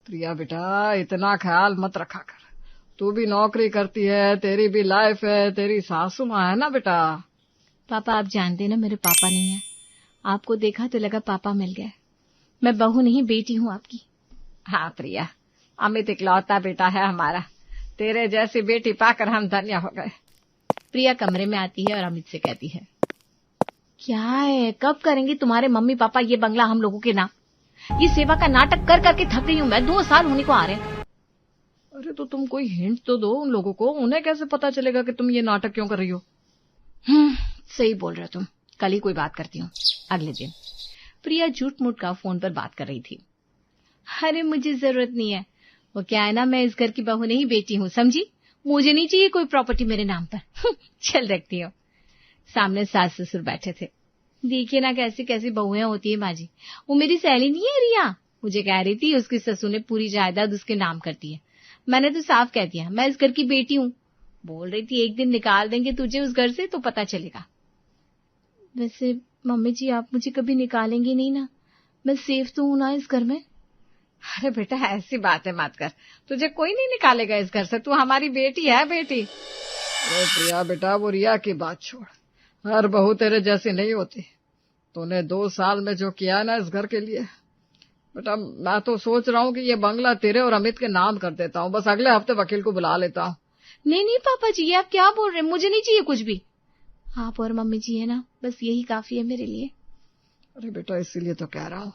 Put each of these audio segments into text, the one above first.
प्रिया बेटा, इतना ख्याल मत रखा कर। तू भी नौकरी करती है, तेरी भी लाइफ है, तेरी सासू माँ है ना बेटा। पापा आप जानते ना मेरे पापा नहीं है। आपको देखा तो लगा पापा मिल गए। मैं बहू नहीं बेटी हूँ आपकी। हाँ प्रिया, अमित इकलौता बेटा है हमारा। तेरे जैसी बेटी पाकर हम धन्य हो गए। प्रिया कमरे में आती है और अमित से कहती है, क्या है, कब करेंगे तुम्हारे मम्मी पापा ये बंगला हम लोगों के नाम? ये सेवा का नाटक कर करके थक गई हूँ मैं। 2 साल होने को आ रहे हैं। अरे तो तुम कोई हिंट तो दो उन लोगों को। उन्हें कैसे पता चलेगा कि तुम ये नाटक क्यों कर रही हो? सही बोल रहे हो तुम। कल ही कोई बात करती हूँ। अगले दिन प्रिया झूठ मूठ का फोन पर बात कर रही थी। अरे मुझे जरूरत नहीं है। वो क्या है ना, मैं इस घर की बहू नहीं बेटी हूँ, समझी? मुझे नहीं चाहिए कोई प्रॉपर्टी मेरे नाम पर। चल रखती हूँ। सामने सास ससुर बैठे थे। देखिए ना कैसी कैसी बहुएं होती है माँ जी। वो मेरी सहेली नहीं है रिया, मुझे कह रही थी उसकी ससुर ने पूरी जायदाद उसके नाम कर दी है। मैंने तो साफ कह दिया मैं इस घर की बेटी हूँ। बोल रही थी एक दिन निकाल देंगे तुझे उस घर से तो पता चलेगा। वैसे मम्मी जी आप मुझे कभी निकालेंगी नहीं ना? मैं सेफ तो हूं ना इस घर में? अरे बेटा ऐसी बातें मत कर। तुझे कोई नहीं निकालेगा इस घर से। तू हमारी बेटी है बेटी। अरे प्रिया बेटा, वो रिया की बात छोड़। हर बहू तेरे जैसी नहीं होती। तूने 2 साल में जो किया ना इस घर के लिए, बेटा मैं तो सोच रहा हूँ कि ये बंगला तेरे और अमित के नाम कर देता हूँ। बस अगले हफ्ते वकील को बुला लेता हूँ। नहीं नहीं पापा जी, ये आप क्या बोल रहे हैं? मुझे नहीं चाहिए कुछ भी। आप और मम्मी जी है ना, बस यही काफी है मेरे लिए। अरे बेटा इसीलिए तो कह रहा हूँ,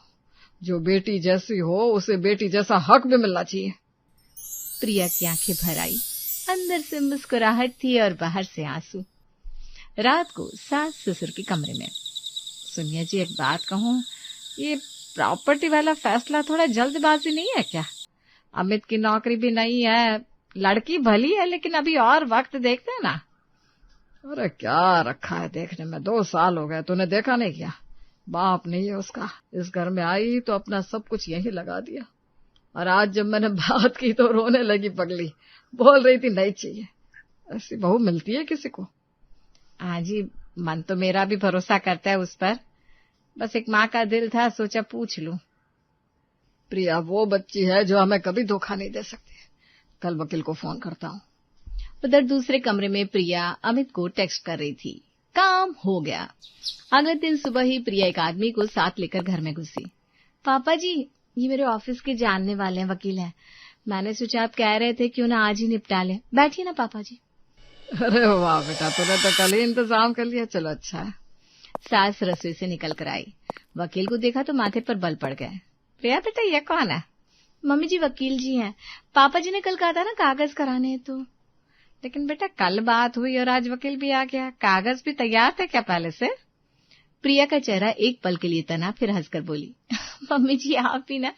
जो बेटी जैसी हो उसे बेटी जैसा हक भी मिलना चाहिए। प्रिया की आंखें भर आई। अंदर से मुस्कुराहट थी और बाहर से आंसू। रात को सास ससुर के कमरे में। सुनिए जी, एक बात कहूँ, ये प्रॉपर्टी वाला फैसला थोड़ा जल्दबाजी नहीं है क्या? अमित की नौकरी भी नहीं है, लड़की भली है, लेकिन अभी और वक्त देखते हैं ना। अरे क्या रखा है देखने में, 2 साल हो गए, तूने देखा नहीं क्या? बाप नहीं है उसका। इस घर में आई तो अपना सब कुछ यही लगा दिया, और आज जब मैंने बात की तो रोने लगी पगली। बोल रही थी नहीं चाहिए। ऐसी बहू मिलती है किसी को? हाँ जी, मन तो मेरा भी भरोसा करता है उस पर। बस एक माँ का दिल था, सोचा पूछ लूं। प्रिया वो बच्ची है जो हमें कभी धोखा नहीं दे सकती। कल वकील को फोन करता हूँ। उधर दूसरे कमरे में प्रिया अमित को टेक्स्ट कर रही थी। काम हो गया। अगले दिन सुबह ही प्रिया एक आदमी को साथ लेकर घर में घुसी। पापा जी, ये मेरे ऑफिस के जानने वाले हैं, वकील हैं। मैंने सोचा आप कह रहे थे क्यों ना आज ही निपटा लें। बैठिए ना पापा जी। अरे वाह बेटा, तूने तो कल ही इंतजाम कर लिया। चलो अच्छा है। सास रसोई से निकल कर आई। वकील को देखा तो माथे पर बल पड़ गए। प्रिया बेटा ये कौन है? मम्मी जी वकील जी हैं। पापा जी ने कल कहा था ना कागज कराने तो। लेकिन बेटा कल बात हुई और आज वकील भी आ गया, कागज भी तैयार थे क्या पहले से? प्रिया का चेहरा एक पल के लिए तना, फिर हंसकर बोली, मम्मी जी आप ही ना,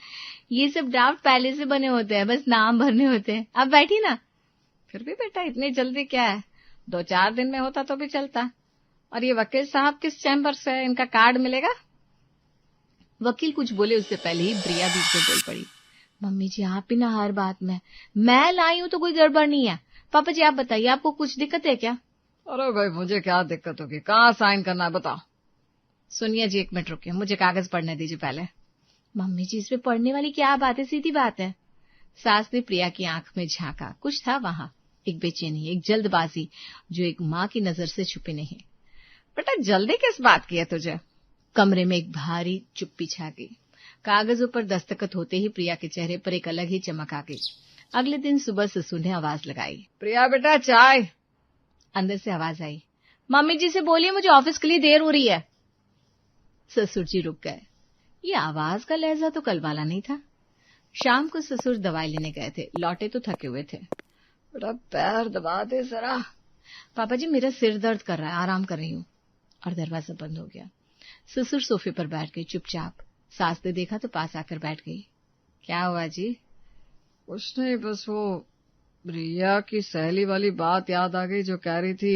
ये सब ड्राफ्ट पहले से बने होते हैं, बस नाम भरने होते हैं। आप बैठिए ना। फिर भी बेटा इतनी जल्दी क्या है? 2-4 दिन में होता तो भी चलता। और ये वकील साहब किस चैम्बर से है? इनका कार्ड मिलेगा? वकील कुछ बोले उससे पहले ही प्रिया बीच में बोल पड़ी, मम्मी जी आप ही ना हर बात में। मैं लाई हूं तो कोई गड़बड़ नहीं है। पापा जी आप बताइए, आपको कुछ दिक्कत है क्या? अरे भाई मुझे क्या दिक्कत होगी, कहाँ साइन करना है बताओ। सुनिए जी 1 मिनट रुकिए, मुझे कागज पढ़ने दीजिए पहले। मम्मी जी इसमें पढ़ने वाली क्या बात है, सीधी बात है। सास ने प्रिया की आंख में झांका। कुछ था वहां, एक बेचैनी, एक जल्दबाजी जो एक माँ की नजर से छुपी नहीं। बेटा जल्दी किस बात की है तुझे? कमरे में एक भारी चुप्पी छा गई। कागजों पर दस्तखत होते ही प्रिया के चेहरे पर एक अलग ही चमक आ गई। अगले दिन सुबह ससुर ने आवाज लगाई, प्रिया बेटा चाय। अंदर से आवाज आई, मम्मी जी से बोलिए मुझे ऑफिस के लिए देर हो रही है। ससुर जी रुक गए। ये आवाज का लहजा तो कल वाला नहीं था। शाम को ससुर दवाई लेने गए थे, लौटे तो थके हुए थे। बेटा पैर दबा दे जरा। पापा जी मेरा सिर दर्द कर रहा है, आराम कर रही हूँ। और दरवाजा बंद हो गया। ससुर सोफे पर बैठ गए चुपचाप। सास ने देखा तो पास आकर बैठ गई। क्या हुआ जी? कुछ नहीं, बस वो रिया की सहेली वाली बात याद आ गई जो कह रही थी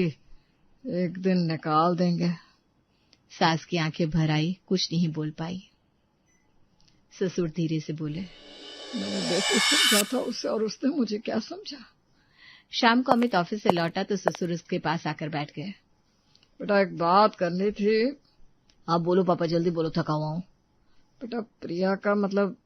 एक दिन निकाल देंगे। सास की आंखें भर आई, कुछ नहीं बोल पाई। ससुर धीरे से बोले, मैंने बेटे समझा था उसे और उसने मुझे क्या समझा। शाम को अमित ऑफिस से लौटा तो ससुर उसके पास आकर बैठ गए। बेटा एक बात करनी थी। आप बोलो पापा, जल्दी बोलो, थका हुआ हूं। बेटा प्रिया का मतलब